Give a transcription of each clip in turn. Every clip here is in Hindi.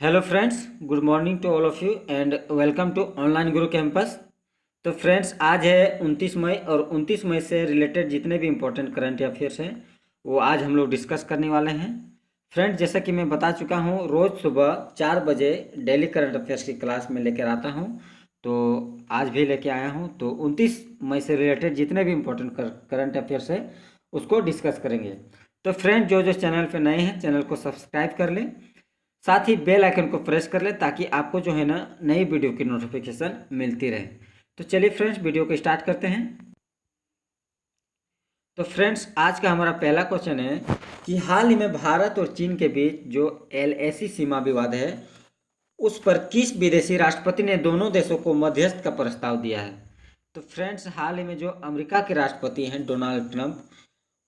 Hello friends, good morning to all of you and welcome to online Guru campus. तो फ्रेंड्स, आज है 29 मई और 29 मई से रिलेटेड जितने भी इम्पोर्टेंट करंट अफेयर्स हैं वो आज हम लोग डिस्कस करने वाले हैं। फ्रेंड्स, जैसा कि मैं बता चुका हूँ, रोज़ सुबह 4 बजे डेली करंट अफेयर्स की क्लास में लेकर आता हूँ। तो आज भी लेके आया हूँ। तो 29 मई से रिलेटेड जितने भी इम्पोर्टेंट करंट अफेयर्स है उसको डिस्कस करेंगे। तो फ्रेंड, जो जो चैनल पर नए हैं चैनल को सब्सक्राइब कर लें, साथ ही बेल आइकन को प्रेस कर ले ताकि आपको जो है ना नई वीडियो की नोटिफिकेशन मिलती रहे। तो चलिए फ्रेंड्स, वीडियो को स्टार्ट करते हैं। तो फ्रेंड्स, आज का हमारा पहला क्वेश्चन है कि हाल ही में भारत और चीन के बीच जो एलएसी सीमा विवाद है उस पर किस विदेशी राष्ट्रपति ने दोनों देशों को मध्यस्थ का प्रस्ताव दिया है। तो फ्रेंड्स, हाल ही में जो अमेरिका के राष्ट्रपति हैं डोनाल्ड ट्रंप,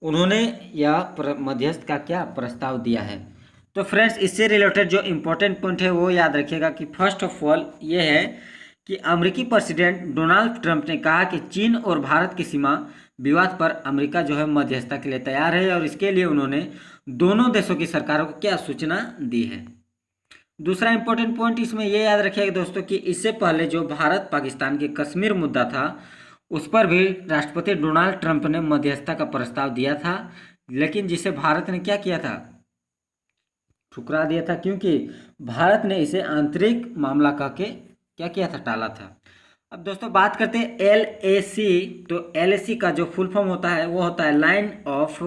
उन्होंने यह मध्यस्थ का क्या प्रस्ताव दिया है। तो फ्रेंड्स, इससे रिलेटेड जो इम्पोर्टेंट पॉइंट है वो याद रखिएगा कि फर्स्ट ऑफ ऑल ये है कि अमेरिकी प्रेसिडेंट डोनाल्ड ट्रंप ने कहा कि चीन और भारत की सीमा विवाद पर अमेरिका जो है मध्यस्थता के लिए तैयार है और इसके लिए उन्होंने दोनों देशों की सरकारों को क्या सूचना दी है। दूसरा इंपॉर्टेंट पॉइंट इसमें यह याद रखिएगा दोस्तों कि इससे पहले जो भारत पाकिस्तान के कश्मीर मुद्दा था उस पर भी राष्ट्रपति डोनाल्ड ट्रंप ने मध्यस्थता का प्रस्ताव दिया था, लेकिन जिसे भारत ने क्या किया था, ठुकरा दिया था, क्योंकि भारत ने इसे आंतरिक मामला कह के क्या किया था, टाला था। अब दोस्तों बात करते हैं एलएसी। तो एलएसी का जो फुल फॉर्म होता है वो होता है लाइन ऑफ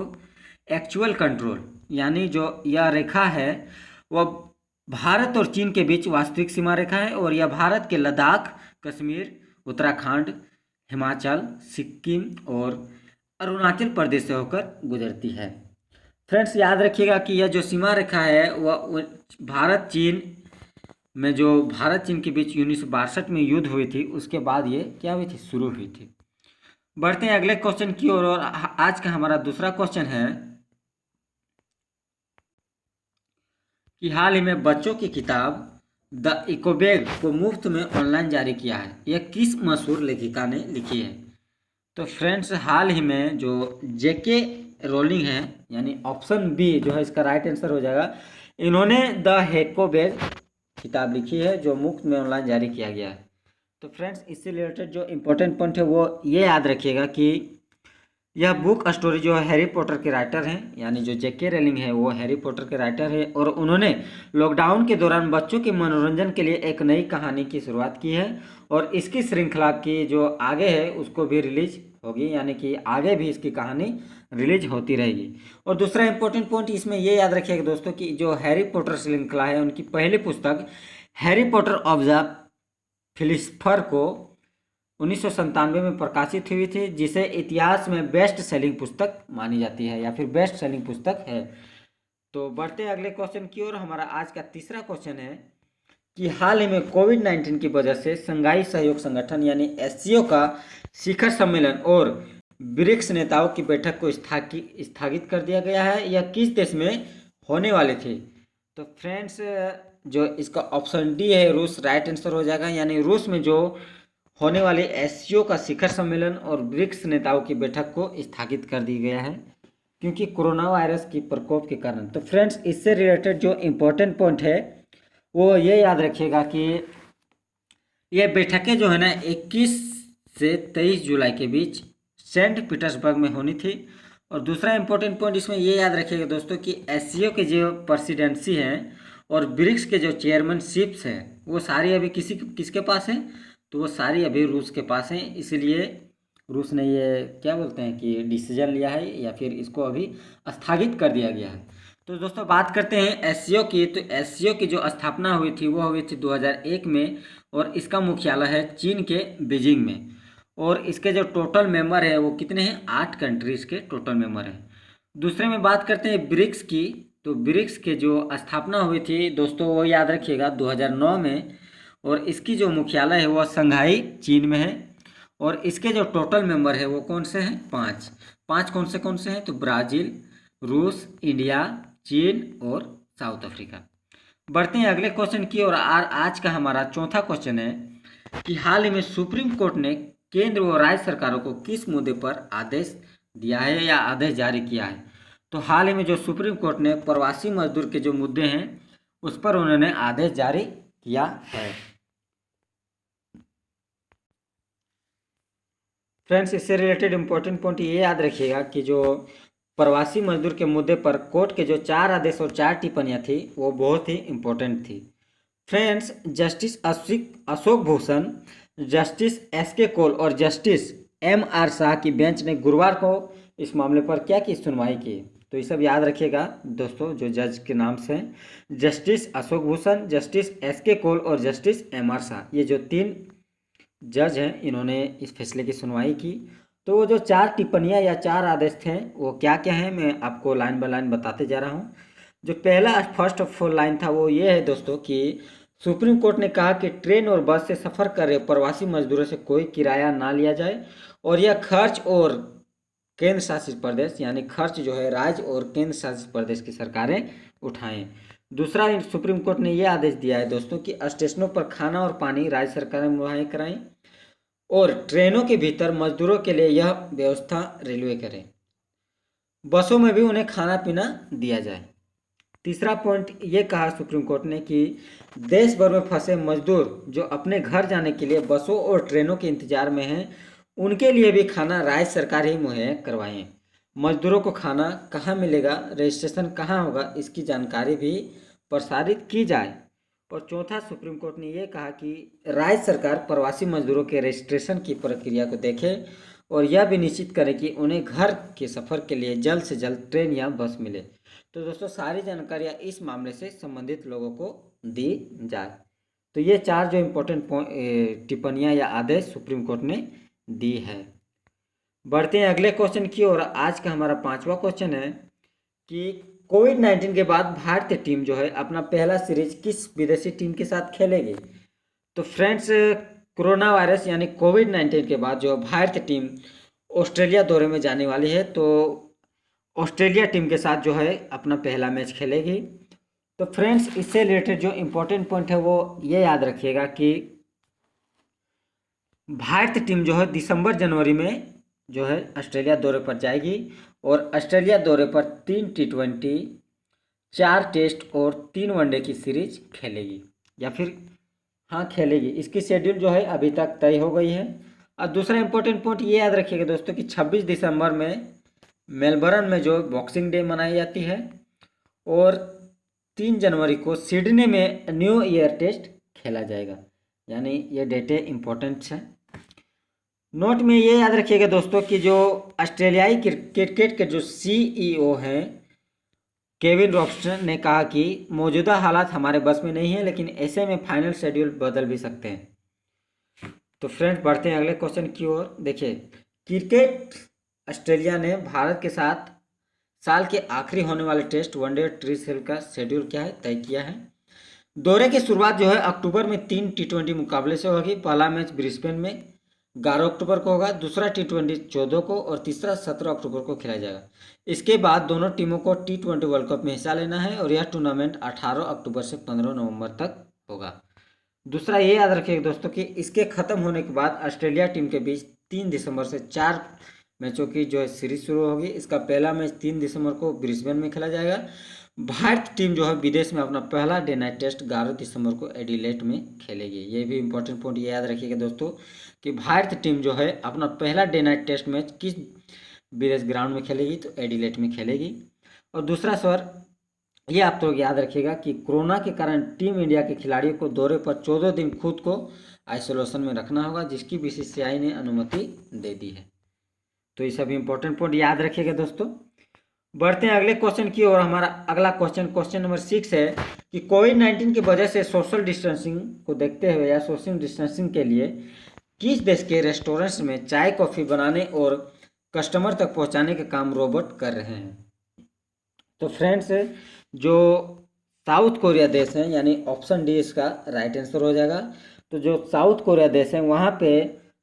एक्चुअल कंट्रोल, यानी जो यह रेखा है वह भारत और चीन के बीच वास्तविक सीमा रेखा है और यह भारत के लद्दाख, कश्मीर, उत्तराखंड, हिमाचल, सिक्किम और अरुणाचल प्रदेश से होकर गुजरती है। फ्रेंड्स, याद रखिएगा कि यह जो सीमा रेखा है वह भारत चीन में जो भारत चीन के बीच 1962 में युद्ध हुई थी उसके बाद ये क्या हुई थी, शुरू हुई थी। बढ़ते हैं अगले क्वेश्चन की ओर और आज का हमारा दूसरा क्वेश्चन है कि हाल ही में बच्चों की किताब द इकोबैग को मुफ्त में ऑनलाइन जारी किया है। यह किस मशहूर लेखिका ने लिखी है। तो फ्रेंड्स, हाल ही में जो जेके रोलिंग है, यानी ऑप्शन बी जो है इसका राइट आंसर हो जाएगा, इन्होंने द हेकोबैग किताब लिखी है जो मुफ्त में ऑनलाइन जारी किया गया है। तो फ्रेंड्स, इससे रिलेटेड जो इम्पोर्टेंट पॉइंट है वो ये याद रखिएगा कि यह बुक स्टोरी जो है हैरी पॉटर के राइटर हैं, यानी जो जेके रोलिंग है वो हैरी पॉटर के राइटर है और उन्होंने लॉकडाउन के दौरान बच्चों के मनोरंजन के लिए एक नई कहानी की शुरुआत की है और इसकी श्रृंखला की जो आगे है उसको भी रिलीज होगी, यानी कि आगे भी इसकी कहानी रिलीज होती रहेगी। और दूसरा इंपॉर्टेंट पॉइंट इसमें ये याद रखिएगा दोस्तों कि जो हैरी पॉटर श्रृंखला है उनकी पहली पुस्तक हैरी पॉटर ऑफ द फिलिस्फर को 1997 में प्रकाशित हुई थी, जिसे इतिहास में बेस्ट सेलिंग पुस्तक मानी जाती है या फिर बेस्ट सेलिंग पुस्तक है। तो बढ़ते हैं अगले क्वेश्चन की ओर। हमारा आज का तीसरा क्वेश्चन है कि हाल ही में कोविड-19 की वजह से संघाई सहयोग संगठन यानी एससीओ का शिखर सम्मेलन और ब्रिक्स नेताओं की बैठक को स्थगित कर दिया गया है। यह किस देश में होने वाली थी। तो फ्रेंड्स, जो इसका ऑप्शन डी है रूस राइट आंसर हो जाएगा, यानी रूस में जो होने वाले एससीओ का शिखर सम्मेलन और ब्रिक्स नेताओं की बैठक को स्थगित कर दिया गया है क्योंकि कोरोना वायरस की प्रकोप के कारण। तो फ्रेंड्स, इससे रिलेटेड जो इम्पोर्टेंट पॉइंट है वो ये याद रखिएगा कि ये बैठकें जो है ना 21 से 23 जुलाई के बीच सेंट पीटर्सबर्ग में होनी थी। और दूसरा इम्पोर्टेंट पॉइंट इसमें ये याद रखिएगा दोस्तों कि एससीओ के जो प्रेसिडेंसी हैं और ब्रिक्स के जो चेयरमैनशिप्स हैं वो सारी अभी किसके पास हैं, तो वो सारी अभी रूस के पास हैं। इसलिए रूस ने ये क्या बोलते हैं कि डिसीजन लिया है या फिर इसको अभी स्थगित कर दिया गया है। तो दोस्तों बात करते हैं एससीओ की। तो एससीओ की जो स्थापना हुई थी वो हुई थी 2001 में और इसका मुख्यालय है चीन के बीजिंग में और इसके जो टोटल मेंबर है वो कितने हैं, 8 कंट्रीज़ के टोटल मेंबर हैं। दूसरे में बात करते हैं ब्रिक्स की। तो ब्रिक्स के जो स्थापना हुई थी दोस्तों वो याद रखिएगा 2009 में और इसकी जो मुख्यालय है वो शंघाई चीन में है और इसके जो टोटल मेंबर है वो कौन से हैं, 5 कौन से हैं, तो ब्राज़ील, रूस, इंडिया, चीन और साउथ अफ्रीका। बढ़ते हैं अगले क्वेश्चन की और आज का हमारा चौथा क्वेश्चन है कि हाल ही में सुप्रीम कोर्ट ने केंद्र व राज्य सरकारों को किस मुद्दे पर आदेश दिया है या आदेश जारी किया है। तो हाल ही में जो सुप्रीम कोर्ट ने प्रवासी मजदूर के जो मुद्दे हैं उस पर उन्होंने आदेश जारी किया है। फ्रेंड्स, इससे रिलेटेड इम्पोर्टेंट पॉइंट ये याद रखिएगा कि जो प्रवासी मजदूर के मुद्दे पर कोर्ट के जो 4 आदेश और 4 टिप्पणियां थी वो बहुत ही इम्पोर्टेंट थी। Friends, justice Ashok Bhushan, justice S के कौल और जस्टिस M R शाह की बेंच ने गुरुवार को इस मामले पर क्या की सुनवाई की। तो ये सब याद रखिएगा दोस्तों, जो जज के नाम से हैं justice Ashok Bhushan, justice S के कौल और जस्टिस M R शाह, ये जो 3 जज हैं इन्होंने इस फैसले की सुनवाई की। तो वो जो 4 टिप्पणियां या 4 आदेश थे वो क्या क्या हैं, मैं आपको लाइन बाय लाइन बताते जा रहा हूँ। जो पहला फर्स्ट ऑफ ऑल लाइन था वो ये है दोस्तों कि सुप्रीम कोर्ट ने कहा कि ट्रेन और बस से सफ़र कर रहे प्रवासी मजदूरों से कोई किराया ना लिया जाए और यह खर्च और केंद्र शासित प्रदेश यानी खर्च जो है राज्य और केंद्र शासित प्रदेश की सरकारें उठाएं। दूसरा, सुप्रीम कोर्ट ने यह आदेश दिया है दोस्तों कि स्टेशनों पर खाना और पानी राज्य सरकारें मुहैया कराएं और ट्रेनों के भीतर मजदूरों के लिए यह व्यवस्था रेलवे करे, बसों में भी उन्हें खाना पीना दिया जाए। तीसरा पॉइंट ये कहा सुप्रीम कोर्ट ने कि देश भर में फंसे मजदूर जो अपने घर जाने के लिए बसों और ट्रेनों के इंतजार में हैं उनके लिए भी खाना राज्य सरकार ही मुहैया करवाएं। मजदूरों को खाना कहाँ मिलेगा, रजिस्ट्रेशन कहाँ होगा, इसकी जानकारी भी प्रसारित की जाए। और चौथा, सुप्रीम कोर्ट ने यह कहा कि राज्य सरकार प्रवासी मजदूरों के रजिस्ट्रेशन की प्रक्रिया को देखे और यह भी निश्चित करे कि उन्हें घर के सफ़र के लिए जल्द से जल्द ट्रेन या बस मिले। तो दोस्तों, सारी जानकारियाँ इस मामले से संबंधित लोगों को दी जाए। तो ये 4 जो इम्पोर्टेंट टिप्पणियाँ या आदेश सुप्रीम कोर्ट ने दी है। बढ़ते हैं अगले क्वेश्चन की ओर। आज का हमारा 5वां क्वेश्चन है कि कोविड-19 के बाद भारतीय टीम जो है अपना पहला सीरीज किस विदेशी टीम के साथ खेलेगी। तो फ्रेंड्स, कोरोना वायरस यानी कोविड-19 के बाद जो भारतीय टीम ऑस्ट्रेलिया दौरे में जाने वाली है, तो ऑस्ट्रेलिया टीम के साथ जो है अपना पहला मैच खेलेगी। तो फ्रेंड्स, इससे रिलेटेड जो इम्पोर्टेंट पॉइंट है वो ये याद रखिएगा कि भारतीय टीम जो है दिसंबर जनवरी में जो है ऑस्ट्रेलिया दौरे पर जाएगी और ऑस्ट्रेलिया दौरे पर 3 T20, 4 टेस्ट और 3 वनडे की सीरीज खेलेगी या फिर खेलेगी। इसकी शेड्यूल जो है अभी तक तय हो गई है। और दूसरा इंपॉर्टेंट पॉइंट ये याद रखिएगा दोस्तों कि 26 दिसंबर में मेलबर्न में जो बॉक्सिंग डे मनाई जाती है और 3 जनवरी को सिडनी में न्यू ईयर टेस्ट खेला जाएगा, यानी ये डेटें इंपॉर्टेंट हैं। नोट में ये याद रखिएगा दोस्तों कि जो ऑस्ट्रेलियाई क्रिकेट के जो CEO हैं केविन रॉबस्टन ने कहा कि मौजूदा हालात हमारे बस में नहीं है, लेकिन ऐसे में फाइनल शेड्यूल बदल भी सकते हैं। तो फ्रेंड्स, बढ़ते हैं अगले क्वेश्चन की ओर। देखिए, क्रिकेट ऑस्ट्रेलिया ने भारत के साथ साल के आखिरी होने वाले टेस्ट वनडे ट्रीसेल का शेड्यूल क्या है तय किया है। दौरे की शुरुआत जो है अक्टूबर में 3 T20 मुकाबले से होगी। पहला मैच ब्रिस्बेन में 11 अक्टूबर को होगा, दूसरा T20 14 को और तीसरा 17 अक्टूबर को खेला जाएगा। इसके बाद दोनों टीमों को T20 वर्ल्ड कप में हिस्सा लेना है और यह टूर्नामेंट 18 अक्टूबर से 15 नवंबर तक होगा। दूसरा ये याद रखिएगा दोस्तों कि इसके ख़त्म होने के बाद ऑस्ट्रेलिया टीम के बीच 3 दिसंबर से 4 मैचों की जो है सीरीज शुरू होगी। इसका पहला मैच 3 दिसंबर को ब्रिस्बेन में खेला जाएगा। भारतीय टीम जो है विदेश में अपना पहला डे नाइट टेस्ट 11 दिसंबर को एडिलेड में खेलेगी। ये भी इंपॉर्टेंट पॉइंट ये याद रखिएगा दोस्तों कि भारतीय टीम जो है अपना पहला डे नाइट टेस्ट मैच किस विदेश ग्राउंड में खेलेगी, तो एडिलेड में खेलेगी। और दूसरा सवाल ये आप तो याद रखिएगा कि कोरोना के कारण टीम इंडिया के खिलाड़ियों को दौरे पर 14 दिन खुद को आइसोलेशन में रखना होगा, जिसकी BCCI ने अनुमति दे दी है। तो ये सभी इंपॉर्टेंट पॉइंट याद रखिएगा दोस्तों। बढ़ते हैं अगले क्वेश्चन की ओर। हमारा अगला क्वेश्चन नंबर 6 है कि कोविड-19 की वजह से सोशल डिस्टेंसिंग को देखते हुए या सोशल डिस्टेंसिंग के लिए किस देश के रेस्टोरेंट्स में चाय कॉफ़ी बनाने और कस्टमर तक पहुंचाने का काम रोबोट कर रहे हैं। तो फ्रेंड्स, जो साउथ कोरिया देश है, यानी ऑप्शन डी इसका राइट आंसर हो जाएगा। तो जो साउथ कोरिया देश है वहाँ पे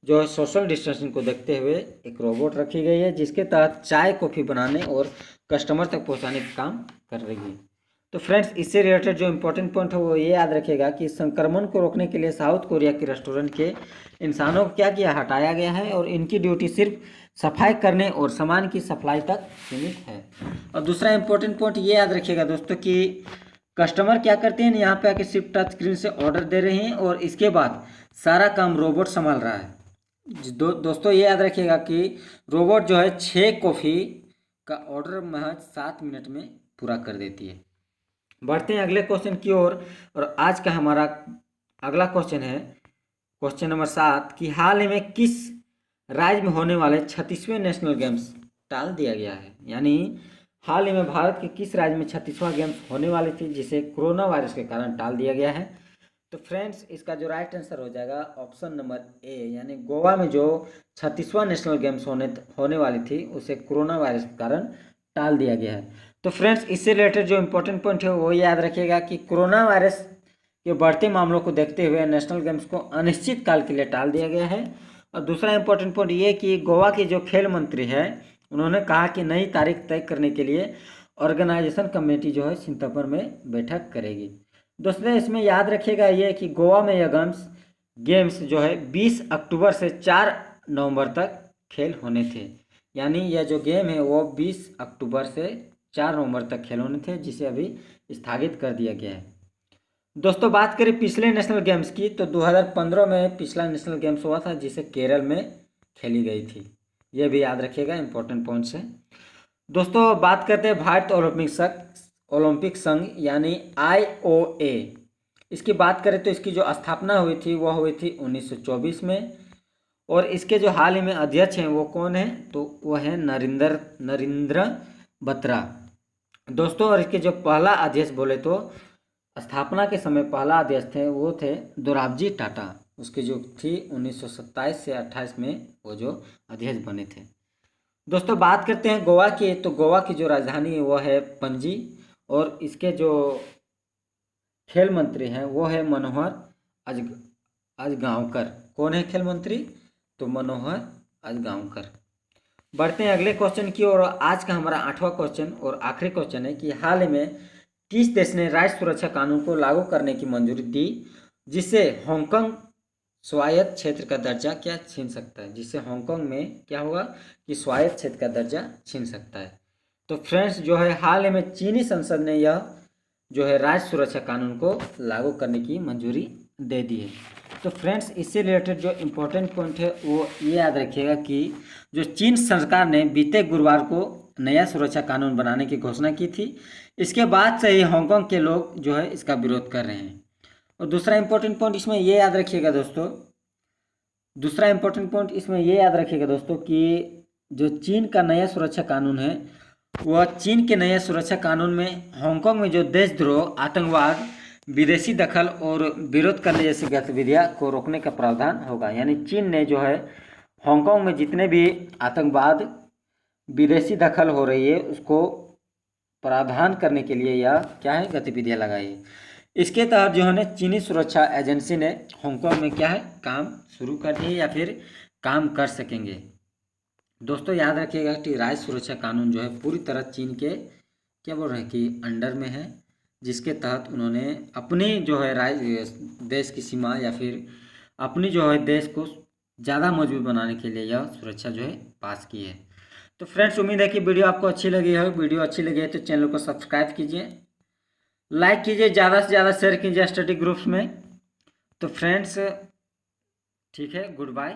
जो है सोशल डिस्टेंसिंग को देखते हुए एक रोबोट रखी गई है, जिसके तहत चाय कॉफ़ी बनाने और कस्टमर तक पहुंचाने का काम कर रही है। तो फ्रेंड्स, इससे रिलेटेड जो इम्पोर्टेंट पॉइंट है वो ये याद रखिएगा कि संक्रमण को रोकने के लिए साउथ कोरिया के रेस्टोरेंट के इंसानों को क्या किया, हटाया गया है और इनकी ड्यूटी सिर्फ सफाई करने और सामान की सप्लाई तक सीमित है। और दूसरा इम्पोर्टेंट पॉइंट ये याद रखिएगा दोस्तों कि कस्टमर क्या करते हैं यहाँ पे आके सिर्फ टच स्क्रीन से ऑर्डर दे रहे हैं और इसके बाद सारा काम रोबोट संभाल रहा है। दोस्तों ये याद रखिएगा कि रोबोट जो है 6 कॉफ़ी का ऑर्डर महज 7 मिनट में पूरा कर देती है। बढ़ते हैं अगले क्वेश्चन की ओर और आज का हमारा अगला क्वेश्चन है क्वेश्चन नंबर 7 कि हाल ही में किस राज्य में होने वाले 36वें नेशनल गेम्स टाल दिया गया है। यानी हाल ही में भारत के किस राज्य में 36वां गेम्स होने वाली थी जिसे कोरोना वायरस के कारण टाल दिया गया है। तो फ्रेंड्स इसका जो राइट आंसर हो जाएगा ऑप्शन नंबर ए, यानी गोवा में जो 36वां नेशनल गेम्स होने वाली थी उसे कोरोना वायरस के कारण टाल दिया गया है। तो फ्रेंड्स इससे रिलेटेड जो इम्पोर्टेंट पॉइंट है वो याद रखिएगा कि कोरोना वायरस के बढ़ते मामलों को देखते हुए नेशनल गेम्स को अनिश्चित काल के लिए टाल दिया गया है। और दूसरा इम्पोर्टेंट पॉइंट ये कि गोवा के जो खेल मंत्री है उन्होंने कहा कि नई तारीख तय करने के लिए ऑर्गेनाइजेशन कमेटी जो है सितंबर में बैठक करेगी। दोस्तों इसमें याद रखिएगा ये कि गोवा में यह गेम्स जो है 20 अक्टूबर से 4 नवंबर तक खेल होने थे। यानी यह जो गेम है वो 20 अक्टूबर से 4 नवंबर तक खेल होने थे जिसे अभी स्थगित कर दिया गया है। दोस्तों बात करें पिछले नेशनल गेम्स की तो 2015 में पिछला नेशनल गेम्स हुआ था जिसे केरल में खेली गई थी। यह भी याद रखिएगा, इंपॉर्टेंट पॉइंट्स है। दोस्तों बात करते हैं भारत ओलंपिक संघ यानी IOA। इसकी बात करें तो इसकी जो स्थापना हुई थी वह हुई थी 1924 में और इसके जो हाल ही में अध्यक्ष हैं वो कौन है तो वह है नरेंद्र बत्रा। दोस्तों और इसके जो पहला अध्यक्ष बोले तो स्थापना के समय पहला अध्यक्ष थे वो थे दोराबजी टाटा। उसकी जो थी 1927 से 28 में वो जो अध्यक्ष बने थे। दोस्तों बात करते हैं गोवा की तो गोवा की जो राजधानी है वो है पणजी और इसके जो खेल मंत्री हैं वो है मनोहर अजगांवकर। कौन है खेल मंत्री तो मनोहर अजगांवकर। बढ़ते हैं अगले क्वेश्चन की और आज का हमारा 8वां क्वेश्चन और आखिरी क्वेश्चन है कि हाल ही में किस देश ने राज्य सुरक्षा कानून को लागू करने की मंजूरी दी जिससे हांगकांग स्वायत्त क्षेत्र का दर्जा क्या छीन सकता है। जिससे हांगकांग में क्या होगा कि स्वायत्त क्षेत्र का दर्जा छीन सकता है। तो फ्रेंड्स जो है हाल ही में चीनी संसद ने यह जो है राज्य सुरक्षा कानून को लागू करने की मंजूरी दे दी है। तो फ्रेंड्स इससे रिलेटेड जो इम्पोर्टेंट पॉइंट है वो ये याद रखिएगा कि जो चीन सरकार ने बीते गुरुवार को नया सुरक्षा कानून बनाने की घोषणा की थी, इसके बाद से ही हांगकांग के लोग जो है इसका विरोध कर रहे हैं। और दूसरा इंपॉर्टेंट पॉइंट इसमें ये याद रखिएगा दोस्तों कि जो चीन का नया सुरक्षा कानून है वह चीन के नए सुरक्षा कानून में हांगकांग में जो देशद्रोह, आतंकवाद, विदेशी दखल और विरोध करने जैसी गतिविधियां को रोकने का प्रावधान होगा। यानी चीन ने जो है हांगकांग में जितने भी आतंकवाद, विदेशी दखल हो रही है उसको प्रावधान करने के लिए यह क्या है गतिविधियां लगाई है। इसके तहत जो है ना चीनी सुरक्षा एजेंसी ने हांगकांग में क्या है काम शुरू कर दिए या फिर काम कर सकेंगे। दोस्तों याद रखिएगा कि राज्य सुरक्षा कानून जो है पूरी तरह चीन के क्या बोल रहे हैं कि अंडर में है, जिसके तहत उन्होंने अपनी जो है देश की सीमा या फिर अपनी जो है देश को ज़्यादा मजबूत बनाने के लिए यह सुरक्षा जो है पास की है। तो फ्रेंड्स उम्मीद है कि वीडियो आपको अच्छी लगी है। वीडियो अच्छी लगी है तो चैनल को सब्सक्राइब कीजिए, लाइक कीजिए, ज़्यादा से ज़्यादा शेयर कीजिए स्टडी ग्रुप्स में। तो फ्रेंड्स ठीक है, गुड बाय।